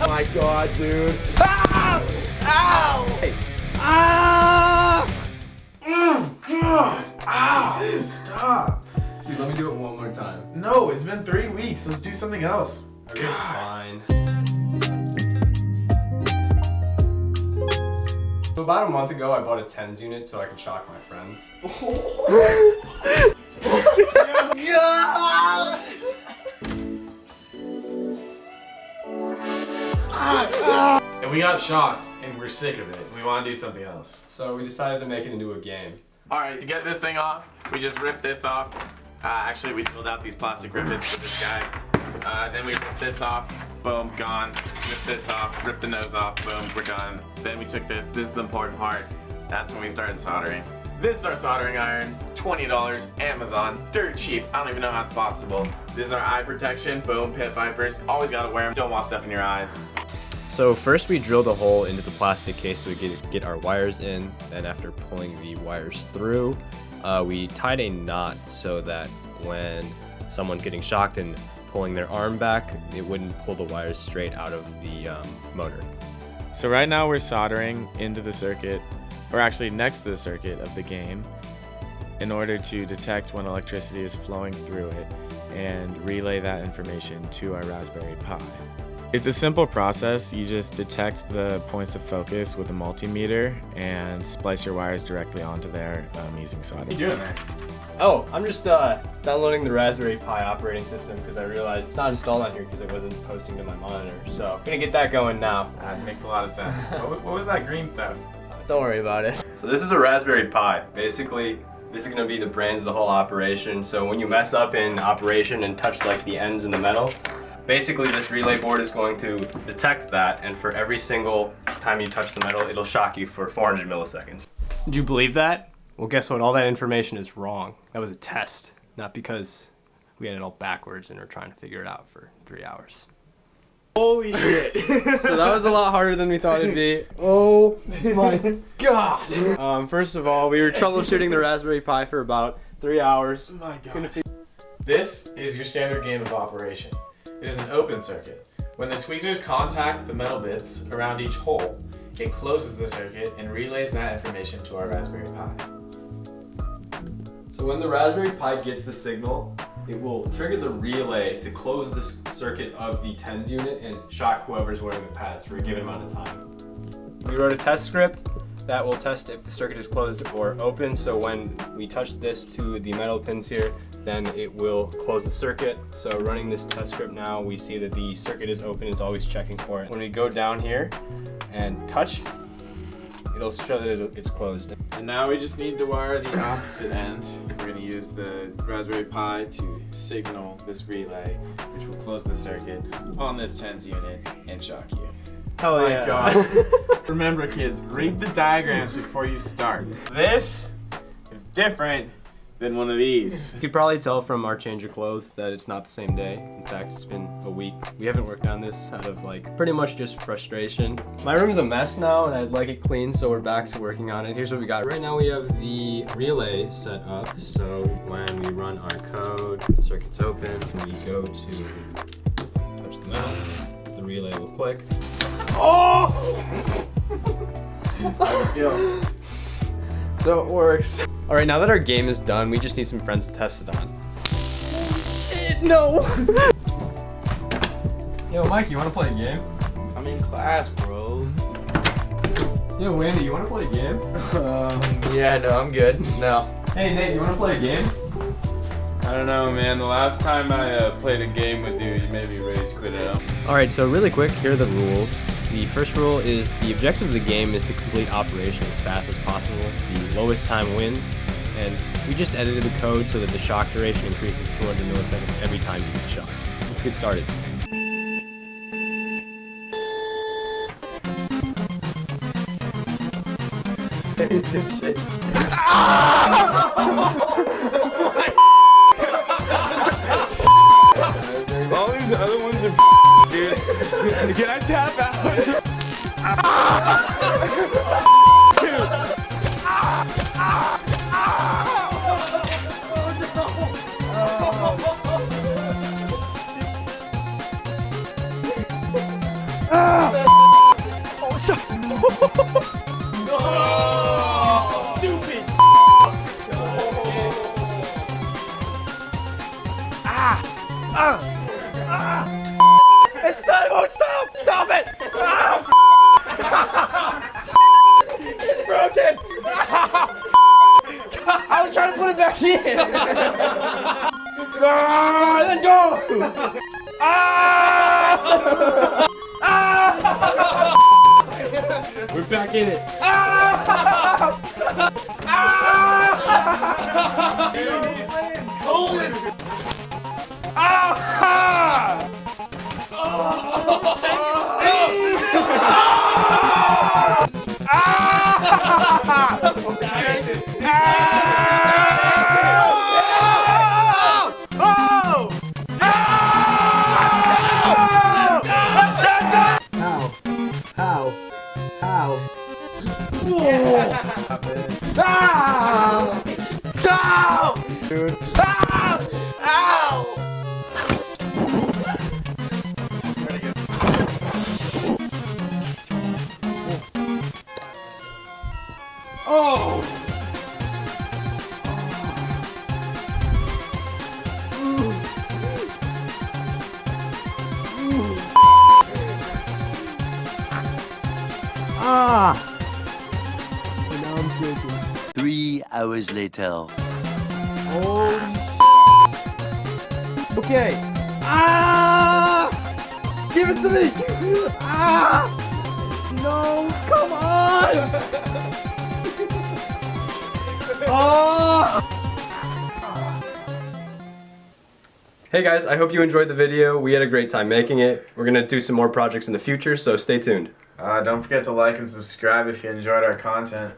Oh my god, dude. Ah! Ow! Hey. Ah! God! Ow! Stop. Dude, let me do it one more time. No, it's been 3 weeks. Let's do something else. Okay, fine. So about a month ago, I bought a TENS unit so I could shock my friends. And we got shocked, and we're sick of it. We want to do something else. So we decided to make it into a game. Alright, to get this thing off, we just ripped this off. Actually, we pulled out these plastic ribbons for this guy. Then we ripped this off, boom, gone. Rip this off, rip the nose off, boom, we're done. Then we took this is the important part. That's when we started soldering. This is our soldering iron, $20, Amazon, dirt cheap. I don't even know how it's possible. This is our eye protection, boom, pit vipers. Always gotta wear them, don't want stuff in your eyes. So first we drilled a hole into the plastic case so we could get our wires in. Then after pulling the wires through, we tied a knot so that when someone's getting shocked and pulling their arm back, it wouldn't pull the wires straight out of the motor. So right now we're soldering into the circuit, or actually next to the circuit of the game, in order to detect when electricity is flowing through it and relay that information to our Raspberry Pi. It's a simple process. You just detect the points of focus with a multimeter and splice your wires directly onto there using solder. What are you doing there? Oh, I'm just downloading the Raspberry Pi operating system because I realized it's not installed on here because it wasn't posting to my monitor. So I'm gonna get that going now. That makes a lot of sense. What was that green stuff? Don't worry about it. So this is a Raspberry Pi. Basically, this is gonna be the brains of the whole operation. So when you mess up in operation and touch like the ends in the metal, basically this relay board is going to detect that, and for every single time you touch the metal, it'll shock you for 400 milliseconds. Did you believe that? Well, guess what? All that information is wrong. That was a test, not because we had it all backwards and we're trying to figure it out for 3 hours. Holy shit. So that was a lot harder than we thought it'd be. Oh my god. First of all, we were troubleshooting the Raspberry Pi for about 3 hours. Oh my god. This is your standard game of operation. It is an open circuit. When the tweezers contact the metal bits around each hole, it closes the circuit and relays that information to our Raspberry Pi. So when the Raspberry Pi gets the signal, it will trigger the relay to close the circuit of the TENS unit and shock whoever's wearing the pads for a given amount of time. We wrote a test script that will test if the circuit is closed or open. So when we touch this to the metal pins here, then it will close the circuit. So running this test script now, we see that the circuit is open. It's always checking for it. When we go down here and touch, it'll show that it's closed. And now we just need to wire the opposite end. We're going to use the Raspberry Pi to signal this relay, which will close the circuit on this TENS unit and shock you. Oh my yeah. god. Remember kids, read the diagrams before you start. This is different than one of these. You could probably tell from our change of clothes that it's not the same day. In fact, it's been a week. We haven't worked on this out of like pretty much just frustration. My room's a mess now and I'd like it clean, so we're back to working on it. Here's what we got. Right now we have the relay set up. So when we run our code, the circuit's open, we go to touch the metal, the relay will click. Oh! Yo. So it works. All right, now that our game is done, we just need some friends to test it on. No! Yo, Mike, you wanna play a game? I'm in class, bro. Yo, Wendy, you wanna play a game? Yeah, no, I'm good. No. Hey, Nate, you wanna play a game? I don't know, man. The last time I played a game with you, you made me rage quit it out. All right, so really quick, here are the rules. The first rule is the objective of the game is to complete operation as fast as possible. The lowest time wins, and we just edited the code so that the shock duration increases 200 milliseconds every time you get shocked. Let's get started. All these other ones are dude. Can I tap out? Stupid! It's not. Oh, stop! Stop it! It's broken. I was trying to put it back in. Let's go! We're back in it. Now I'm shaking. 3 hours later. Okay. Ah! Give it to me! Ah! No, come on! Oh! Hey guys, I hope you enjoyed the video. We had a great time making it. We're gonna do some more projects in the future, so stay tuned. Don't forget to like and subscribe if you enjoyed our content.